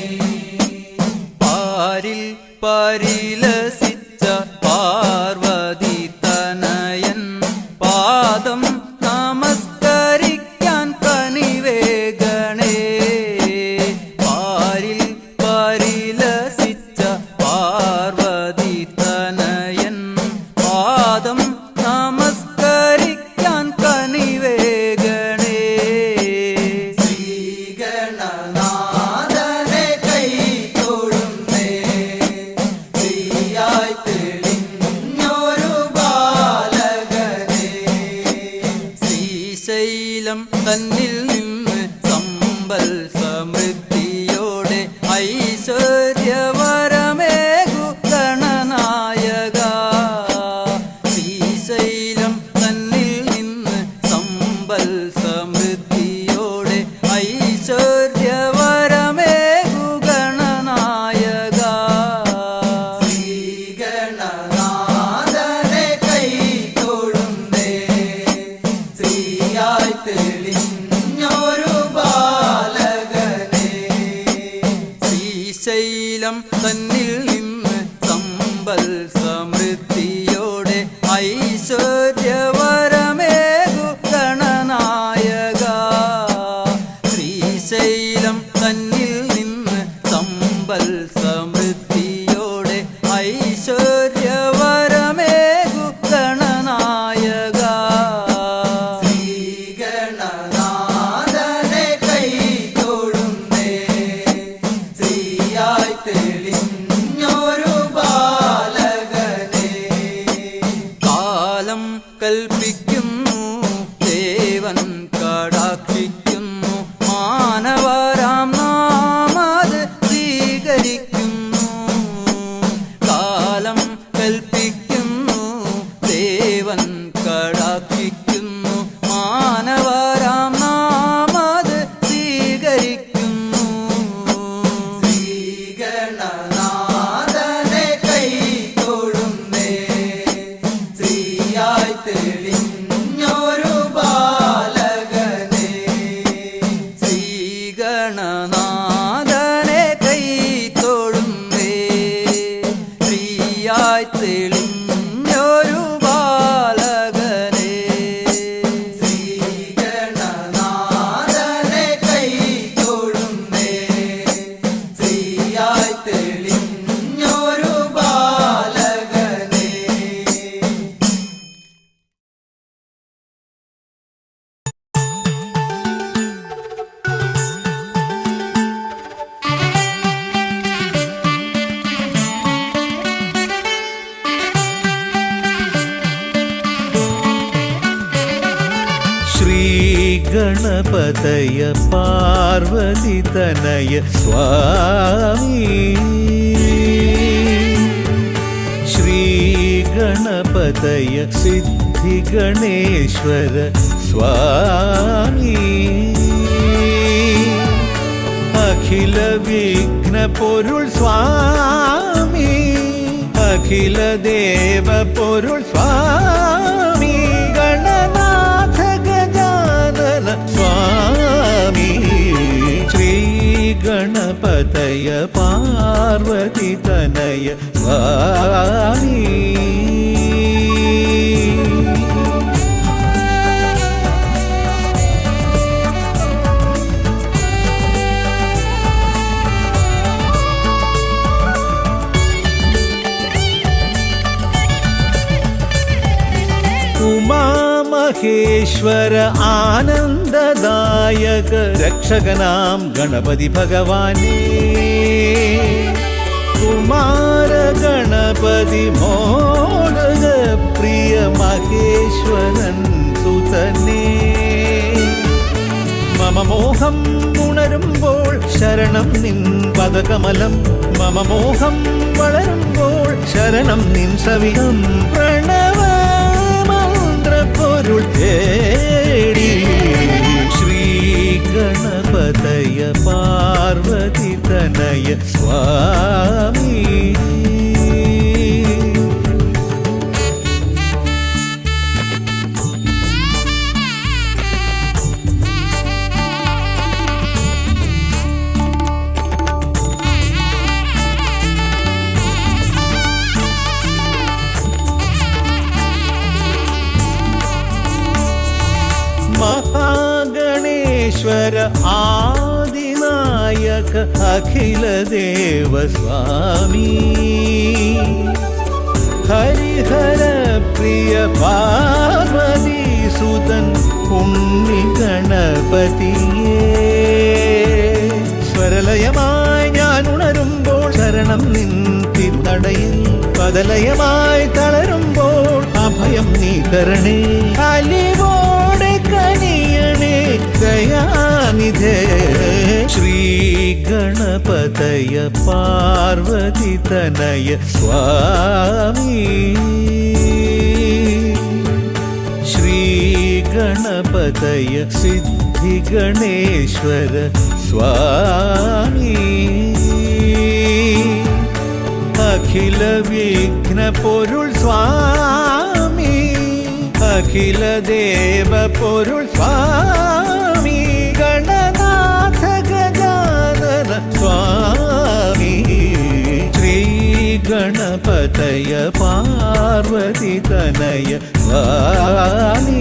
പാരിൽ പരിലസിച്ച പാർവതി തനയൻ പാദം നമസ്കരിക്കാൻ കനിവേഗണേ. പാരിൽ പരിലസിച്ച പാർവതി തനയൻ പാദം നമസ്കരിക്കാൻ കനിവേഗണേ. ശ്രീഗണനാഥനെ കൈത്തൊഴുന്നേ. ശ്രീയായി തെളിഞ്ഞൊരു ബാലകനെ. ശ്രീശൈലം തന്നിൽ നിന്ന് സമ്പൽ സമൃദ്ധി സമ്പൽ സമൃദ്ധിയോടെ ഐശ്വര്യവരമേകു ഗണനായക ശ്രീഗണനാഥനെ കൈ തൊഴുന്നേ ശ്രീയായി തെളിഞ്ഞൊരു ബാലകനെ ശ്രീശൈലം തന്നിൽ നിന്ന് സമ്പൽ സമൃദ്ധിയോടെ ഐശ്വര്യവരമേകു ഗണനായക ശ്രീശൈലം തന്നിൽ നിന്ന് സമ്പൽ സമൃദ്ധിയോടെ ഐശ്വര്യവരമേകു ഗണനായക ശ്രീഗണനാഥനെ കൈ തൊഴുന്നേ ശ്രീയായി തെളിഞ്ഞൊരു ബാലകനെ കാലം കൽപ്പിക്കുന്നു ദേവൻ കടാക്ഷിക്കുന്നു മാനവരാം നാമത് സ്വീകരിക്കുന്നു കാലം കൽപ്പിക്കുന്നു ദേവൻ കടാക്ഷിക്കുന്നു മാനവരാം നാമത് സ്വീകരിക്കുന്നു ശ്രീഗണനാഥനെ കൈ തൊഴുന്നേ ശ്രീയായി തെളിഞ്ഞൊരു ബാലകനെ ശ്രീഗണനാഥനെ കൈ തൊഴുന്നേ ശ്രീയായി തെളിഞ്ഞൊരു ബാലകനെ ശ്രീഗണനാഥനെ കൈ തൊഴുന്നേ ശ്രീയായി തെളിഞ്ഞൊരു ബാലകനെ ശ്രീഗണപതയ പാർവതിതനയ സ്വാമി ശ്രീഗണപതയ സിദ്ധിഗണേശ്വര സ്വാമി അഖില വിഘ്ന പൊരുൾ സ്വാമി അഖില ദേവ പൊരുൾ സ്വാമി ഗണനാഥ ഗജാനന സ്വാമി ശ്രീ ഗണപതയ പാർവതിതനയ സ്വാമി ഉമാമഹേശ്വര ആനന്ദദായക രക്ഷകനാം ഗണപതി ഭഗവാനേ കുമാര ഗണപതി മോദക പ്രിയ മഹേശ്വരൻ സുതനേ മമ മോഹം ഉണരുമ്പോൾ ശരണം നിൻ പദകമലം മമ മോഹം വളരുമ്പോൾ ശരണം നിൻ സവിധം പ്രണവ മന്ത്രപ്പൊരുൾ തേടി ശ്രീ ഗണപതയ പാർവതിതനയ സ്വാമി महागणेश्वर आदिनायक अखिल देव स्वामी हरिहर प्रिय पार्वती सुतन पुण्य गणपतिये സ്വരലയമായി ഞാൻ ഉണരുമ്പോൾ ശരണം നിൻ തിരുനടയിൽ പദലയമായി തളരുമ്പോൾ അഭയം നീ തരണേ അലിവോടെ കനിയണേ ദയാനിധേ ശ്രീ ഗണപതയ പാർവതിതനയ സ്വാമി ശ്രീ ഗണപതയ സിദ്ധി ഗണേശ്വര സ്വാമി അഖില വിഘ്ന പൊരുൾ സ്വാമി അഖില ദേവ പൊരുൾ സ്വാമി ഗണനാഥ ഗജാനന സ്വാമി ശ്രീ ഗണപതയ പാർവതി തനയ സ്വാമി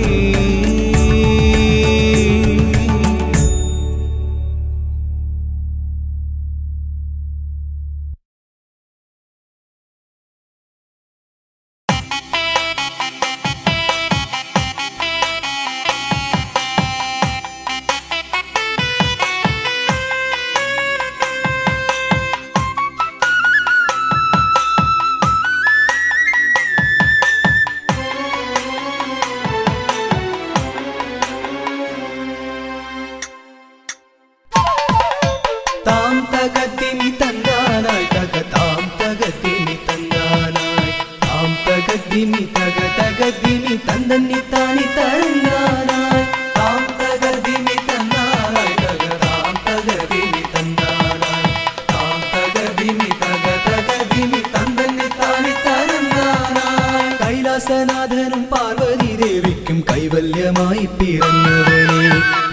താം തകതിമി തന്നാനായി തക താം തകതിമി തന്നാനായി താം തകതിമി തക തകതിമി തന്ദന്നി താനി തന്നാനായി താം തകതിമി തന്നാനായി തക താം തകതിമി തന്നാനായി താം തകതിമി തക തകതിമി തന്ദന്നി താനി തന്നാനായി കൈലാസനാഥനും പാർവതി ദേവിക്കും കൈവല്യമായി പിറന്നവനെ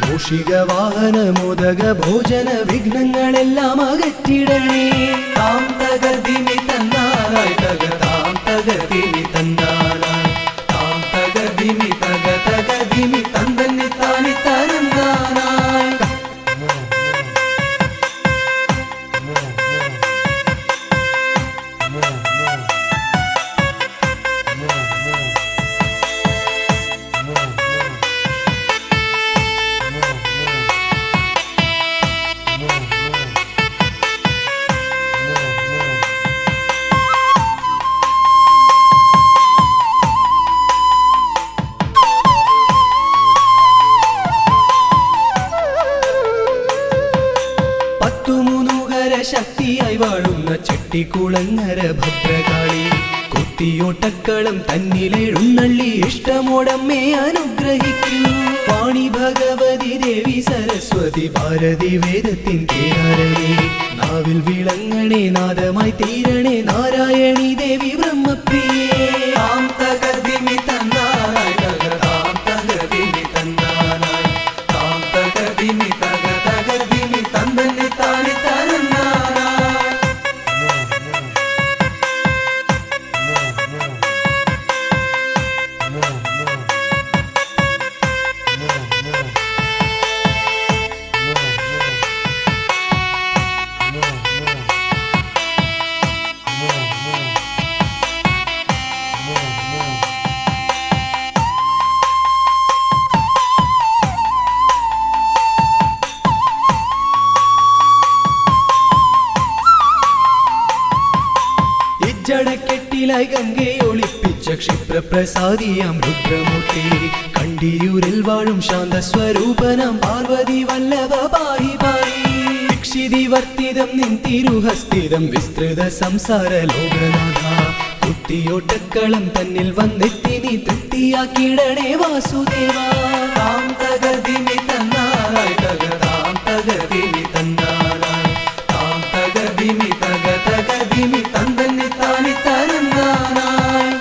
മൂഷിക വാഹന മോദക ഭോജന വിഘ്നങ്ങളെല്ലാം അകറ്റിടണേ താം തകതിമി തന്നാനായി തക താം തകതിമി തന്നാനായി താം തകതിമി തക തകതിമി തന്ദന്നി താനി തന്നാനായി ശക്തിയായി വാഴുന്ന ചെട്ടിക്കുളങ്ങര ഭദ്രകാളി കുത്തിയോട്ടക്കളം തന്നിലെഴുന്നള്ളി ഇഷ്ടമോടമ്മേ അനുഗ്രഹിക്കൂ വാണി ഭഗവതി ദേവി സരസ്വതി ഭാരതി വേദത്തിൻ കേരളേ നാവിൽ വിളങ്ങണേ നാദമായി തീരണേ നാരായണി ദേവി ബ്രഹ്മപ്രിയേ താം തകതിമി തന്നാനായി തക താം തകതിമി തന്നാനായി താം തകതിമി തക തകതിമി തന്ദന്നി താനി തന്നാനായി ജടക്കെട്ടിലായി ഗംഗയെ ഒളിപ്പിച്ച ക്ഷിപ്രപ്രസാദിയാം രുദ്രമൂർത്തി കണ്ടിയൂരിൽ വാഴും ശാന്തസ്വരൂപനാം പാർവതി വല്ലഭ പാഹി പാഹി ദീക്ഷിതി വർത്തിതം നിൻ തിരുഹസ്തിതം വിസ്തൃത സംസാര ലോകനാഥ കുത്തിയോട്ടക്കളം തന്നിൽ വന്നെത്തി നീ തൃപ്തിയാക്കിടണേ വാസുദേവ താം തകതിമി തന്നാനായി തക താം തകതിമി തന്നാനായി താം തകതിമി തക തകതിമി തന്ദന്നി താനി തന്നാനായി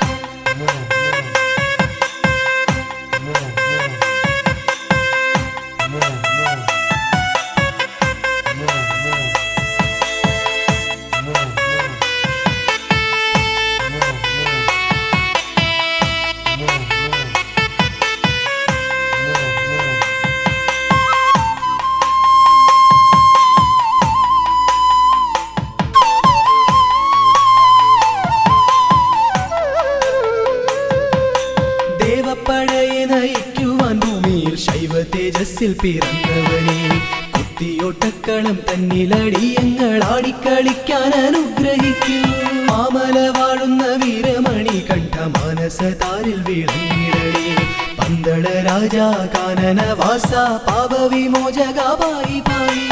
ദേവപ്പടയെ നയിക്കുവാൻ ഭൂമിയിൽ ശൈവ തേജസ്സിൽ പിറന്നവനെ കുത്തിയോട്ടക്കളം തന്നിലടിയങ്ങൾ ആടിക്കളിക്കാൻ അനുഗ്രഹിക്കൂ മാമല വാഴുന്ന വീരമണി കണ്ഠ മാനസതാരിൽ വിളങ്ങിടണേ പന്തള രാജാ കാനന വാസ പാപവിമോചക പായി പായി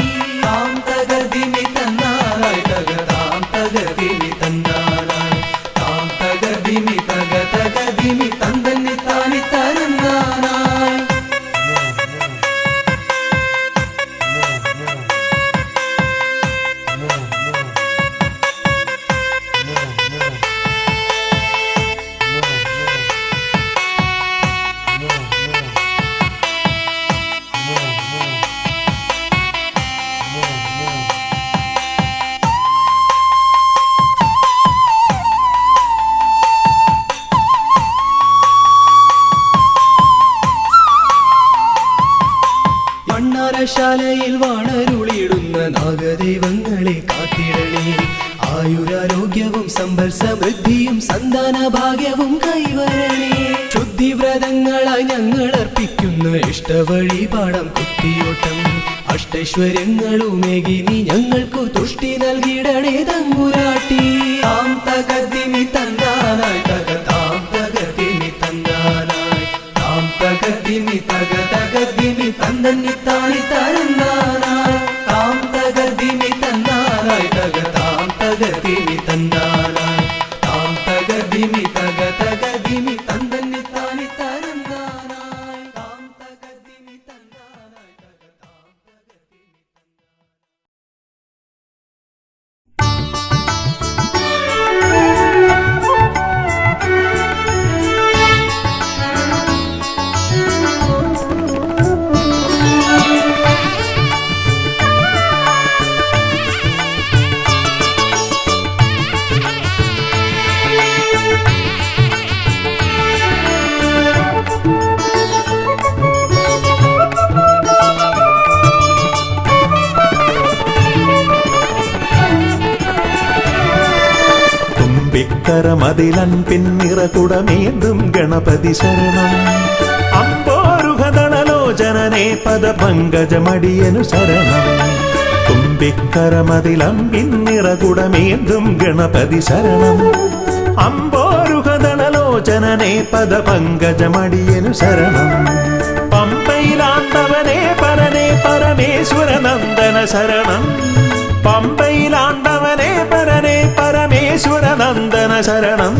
താം തകതിമി തന്നാനായി തക താം തകതിമി തന്നാനായി താം തകതിമി തക തകതിമി തന്ദന്നി താനി തന്നാനായി കൗമാരശാലയിൽ വാണരുളിയിടുന്ന നാഗദൈവങ്ങളെ കാത്തിടണേ. ആയുരാരോഗ്യവും സമ്പൽ സമൃദ്ധിയും സന്താന ഭാഗ്യവും കൈവരണേ. ശുദ്ധിവ്രതങ്ങളായി ഞങ്ങൾ അർപ്പിക്കുന്ന ഇഷ്ടവഴിപാടം കുത്തിയോട്ടം. അഷ്ടൈശ്വര്യങ്ങളുമേകി നീ ഞങ്ങൾക്കു തുഷ്ടി നൽകിടണേ തമ്പുരാട്ടി. താം തകതിമി തന്നാനായി തക താം തകതിമി തന്നാനായി താം തകതിമി തക തകതിമി തന്നി താണി തരന്നാനായി താം തകതിമി തന്നാനായി തക താം തകതിമി തന്നാനായി താം തകതിമി തക തകതിമി തന്നി താണി തരന്നാനായി താം തകതിമി തന്നാനായി തക താം തകതിമി. തുമ്പിക്കരമതിലൻ പിന്നിറകുടമേന്തും ഗണപതി ശരണം. അമ്പോരുഹദളലോചനനെ പദപങ്കജമടിയനു ശരണം. തുമ്പിക്കരമതിലം പിന്നിറകുടമേന്തും ഗണപതി ശരണം. അമ്പോരുഹദളലോചനനെ പദപങ്കജമടിയനു ശരണം. പമ്പയിലാണ്ടവനെ പരനെ പരമേശ്വര നന്ദന ശരണം. പമ്പയിലാണ്ടവനെ പരനെ പരമേശ്വര നന്ദന ശരണം.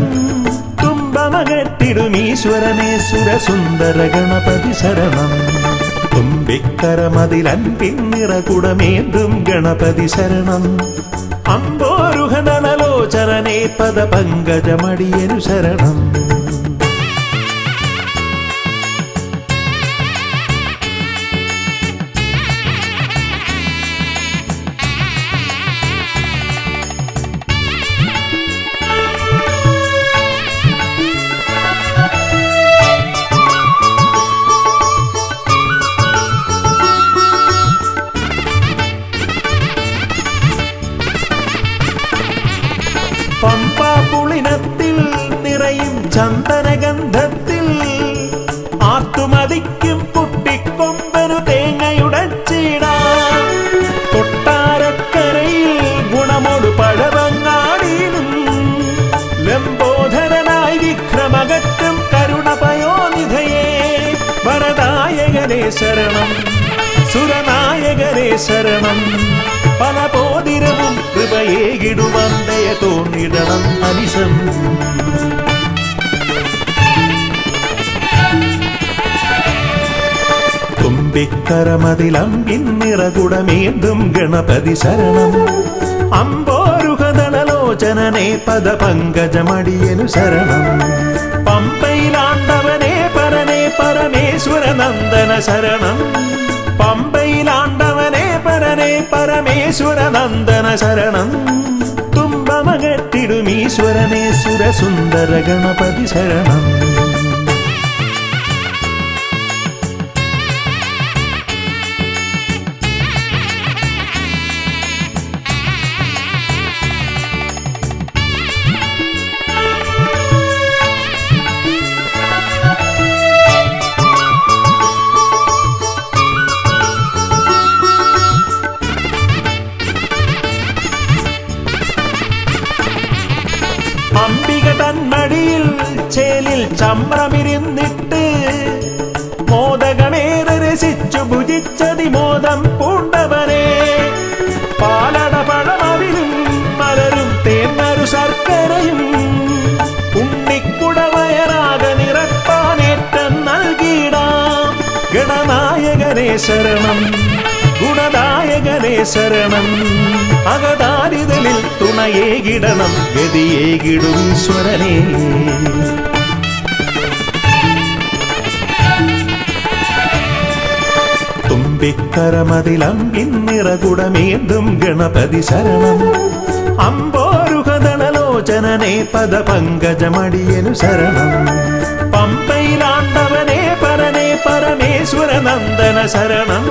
തുമ്പമകട്ടിടുമീശ്വരനെ സുരസുന്ദര ഗണപതി ശരണം. തുമ്പിക്കരമതിലൻ പിന്നിറകുടമേന്തും ഗണപതി ശരണം. അമ്പോരുഹദളലോചനനെ പദപങ്കജമടിയനു ശരണം. പമ്പാപുളിനത്തിൽ നിറയും ചന്ദനഗന്ധത്തിൽ ആർത്തുമതിക്കും കുട്ടിക്കൊമ്പനു തേങ്ങയുടച്ചിടാം. കൊട്ടാരക്കരയിൽ ഗുണമൊടു പഴവങ്ങാടിയിലും ലംബോധരനായി വിക്രമകറ്റും കരുണപയോനിധയേ വരദായകനേ ശരണം. സുരനായകനേ ശരണം. പല പോതിരവും കൃപയേകിടുവന്തയ തോന്നിടണം അനിശം. തുമ്പിക്കരമതിലം പിന്നിറകുടമേന്തും ഗണപതി ശരണം. അമ്പോരുഹദളലോചനനെ പദപങ്കജമടിയനു ശരണം. പമ്പയിലാണ്ടവനെ പരനെ പരമേശ്വര നന്ദന ശരണം. പമ്പയിലാണ്ടവനെ പരനെ പരമേശ്വര നന്ദന ശരണം. തുമ്പമകട്ടിടുമീശ്വരനെ സുരസുന്ദര ഗണപതി ശരണം. അംബിക തന്മടിയിൽ ചേലിൽ ചമ്രമിരുന്നിട്ട് മോദകമേറെ രസിച്ചു ഭുജിച്ചതിമോദം പൂണ്ടവനെ. പാലട പഴമവിലും മലരും തേന്മരു ശർക്കരയും ഉണ്ണിക്കുടവയറാക നിറപ്പാനേറ്റം നൽകിടാം. ഗണനായകനേ ശരണം. ഗുണദായകനേ ശരണം. അകതാരിതലിൽ തുണയേകിടണം ഗതിയേകിടും ഈശ്വരനേ. തുമ്പിക്കരമതിലം പിന്നിറകുടമേന്തും ഗണപതി ശരണം. അമ്പോരുഹദളലോചനനെ പദപങ്കജമടിയനു ശരണം. പമ്പയിലാണ്ടവനെ പരനെ പരമേശ്വര നന്ദന ശരണം.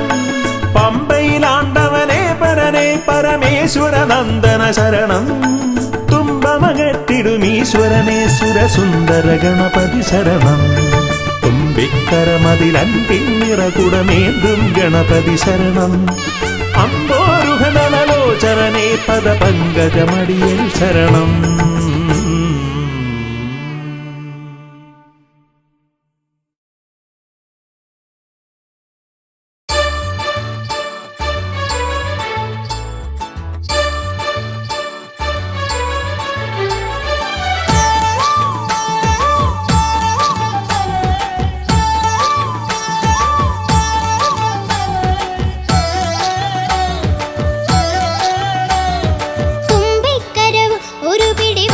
പരമേശ്വര നന്ദന ശരണം തുമ്പമകത്തിടുമീശ്വരനെ സുരസുന്ദര ഗണപതി ശരണം തുമ്പിക്കരമതിലൻപിന്നിറകുടമേന്തും ഗണപതി ശരണം അമ്പോരുഹനലോചരനെ പദപങ്കജമടിയൽ ശരണം തുമ്പിക്കരവ് ഒരു പിടി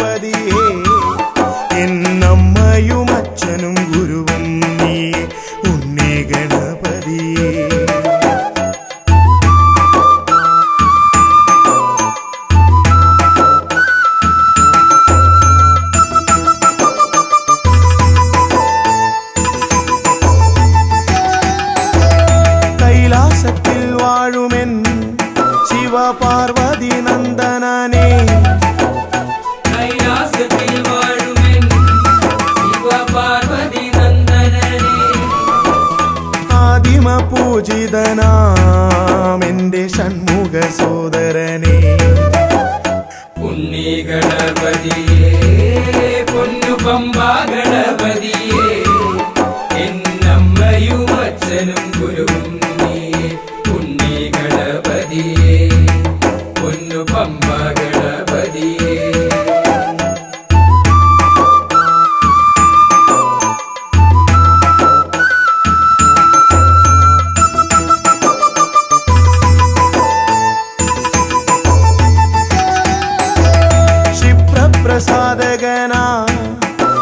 ഗണപതിയേ എന്നമ്മയും അച്ഛനും ഗുരുവും നീ ഉണ്ണി ഗണപതിയേ കൈലാസത്തിൽ വാഴുമെൻ ശിവപാർവതി നന്ദനനേ കൈലാസത്തിൽ വാഴുമെൻ ശിവപാർവതി നന്ദനനേ ആദിമ പൂജിതനാമെന്റെ ഷൺമുഖ സോദരനേ ഉണ്ണി ഗണപതിയേ പൊന്നു പമ്പ ഗണപതിയേ എന്നമ്മയും അച്ഛനും ഗുരുവും നീ ഉണ്ണി ഗണപതിയേ പൊന്നു പമ്പ ഗണപതിയേ ക്ഷിപ്രപ്രസാദകനാ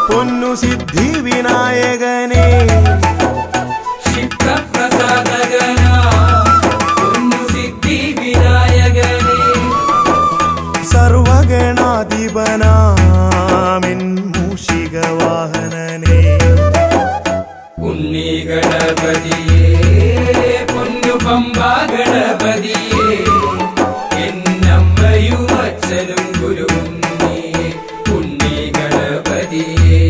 പൊന്നു സിദ്ധി വിനായകനേ ക്ഷിപ്രപ്രസാദകനാ പൊന്നു സിദ്ധി വിനായകനേ സർവഗണാധിപനാമിൻ മൂഷിക വാഹനനേ ഉണ്ണി ഗണപതിയേ പൊന്നു പമ്പ ഗണപതിയേ എന്നമ്മയും അച്ഛനും ഗുരുവും നീ ഉണ്ണി ഗണപതിയേ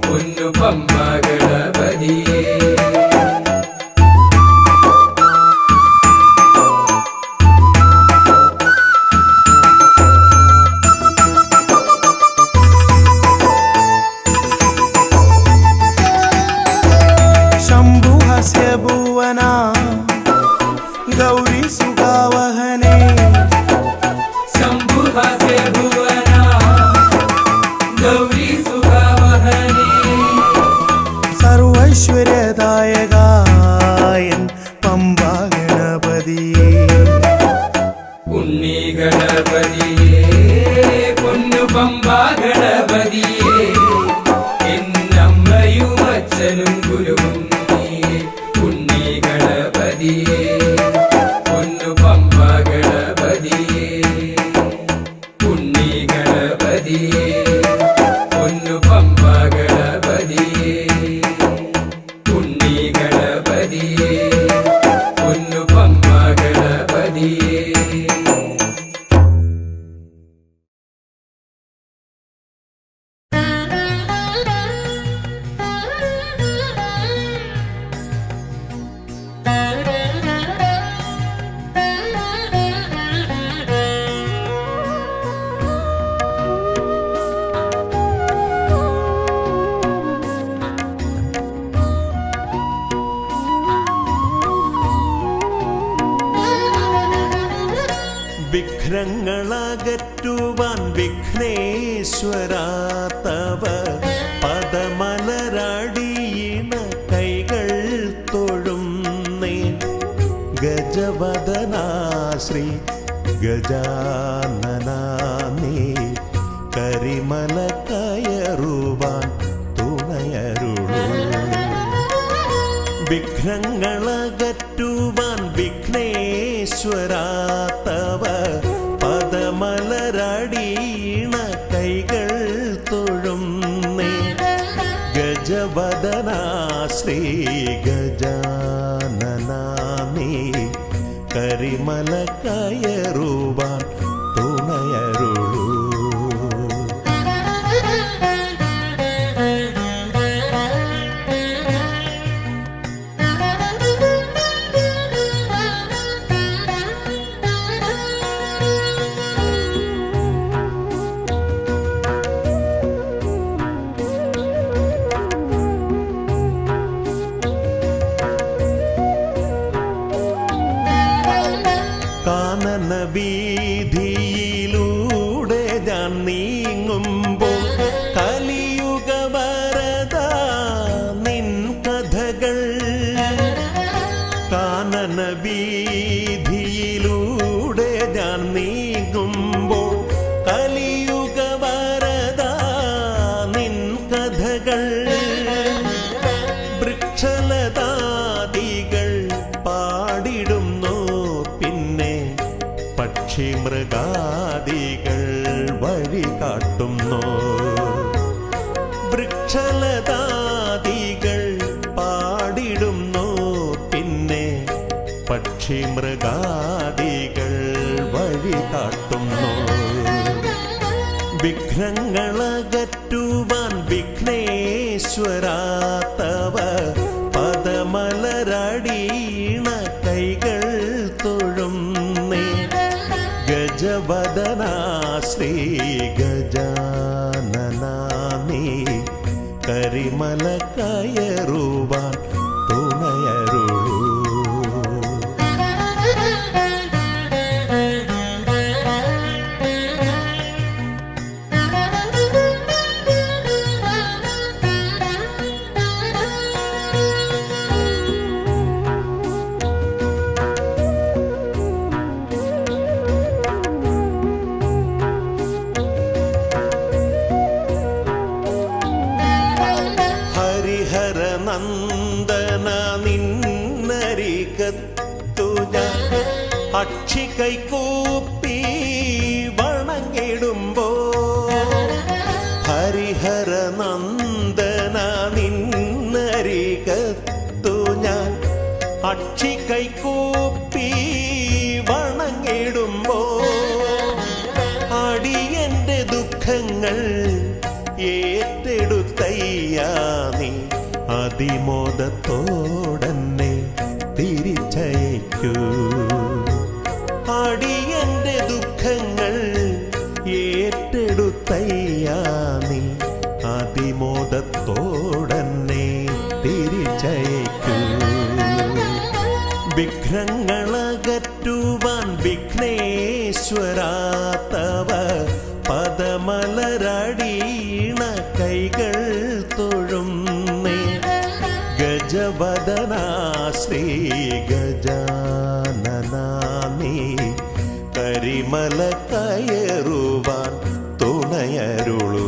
പൊന്നു പമ്പ ഗണപതിയേ ശംഭുഹസ്യ ഭുവന ഗൗരി സുഖാവഹനേ ശംഭുഹാസ്യ ഭുവന ഗൗരി സുഖാവഹനേ സർവൈശ്വര്യദായകായൻ പമ്പ ഗണപതിയേ ഉണ്ണി ഗണപതിയേ പൊന്നു പമ്പ ഗണപതിയേ എന്നമ്മയും അച്ഛനും ഗുരുവും നീ ഉണ്ണി ഗണപതിയേ പൊന്നു പമ്പ ഗണപതിയേ ഉണ്ണി ഗണപതിയേ പൊന്നു പമ്പ ഗണപതിയേ ഉണ്ണി ഗണപതിയേ പൊന്നു പമ്പ ഗണപതിയേ വിഘ്നങ്ങളകറ്റുവാൻ വിഘ്നേശ്വരാ തവ പദമലരടിയിണ കൈകൾ തൊഴുന്നേ ഗജവദനാ ശ്രീ ഗജാനനാ നീ കരിമല കയറുവാൻ തുണയരുളൂ വിഘ്നങ്ങളകറ്റുവാൻ വിഘ്നേശ്വരാ തവ പദമലരടിയിണ കൈകൾ തൊഴുന്നേ ഗജവദനാ ശ്രീ ഗജാനനാ നീ കരിമല കയറുവാൻ തുണയരുളൂ കാനന വീതിയിലൂടെ ഞാൻ നീങ്ങുമ്പോൾ കലിയുഗ വരദ നിൻ കഥകൾ കാനന വീതിയിലൂടെ ഞാൻ നീങ്ങുമ്പോൾ കലിയുഗ വരദ പക്ഷിമൃഗാദികൾ വഴി കാട്ടുന്നു വൃക്ഷലതാദികൾ പാടിടുന്നു പിന്നെ പക്ഷിമൃഗാദികൾ വഴി കാട്ടുന്നു വിഘ്നങ്ങളകറ്റുവാൻ വിഘ്നേശ്വരാ തവ പദമലരടീണ കൈകൾ തൊഴുന്നേ ഗജവദനാ ശ്രീ ഗജാനനാ നീ കരിമല കയറുവാൻ തുണയരുളൂ ഹരിഹരനന്ദന നിന്നരികത്തു ഞാൻ അക്ഷി കൈകൂപ്പി വണങ്ങിടുമ്പോ ഹരിഹരനന്ദന നിന്നരികത്തു ഞാൻ അക്ഷി കൈകൂപ്പി വണങ്ങിടുമ്പോ അടിയന്റെ ദുഃഖങ്ങൾ ഏറ്റെടുത്തയ്യാ നീ അതിമോദത്തോടന്നെ തിരിച്ചയക്കൂ അടിയന്റെ ദുഃഖങ്ങൾ ഏറ്റെടുത്തയ്യാ നീ അതിമോദത്തോടന്നെ തിരിച്ചയക്കൂ വിഘ്നങ്ങളകറ്റുവാൻ വിഘ്നേശ്വരാ തവ പദമലരടീണ കൈകൾ തൊഴുന്നേ ഗജവദനാ ശ്രീ ഗജാനനാ നീ കരിമല കയറുവാൻ തുണയരുളൂ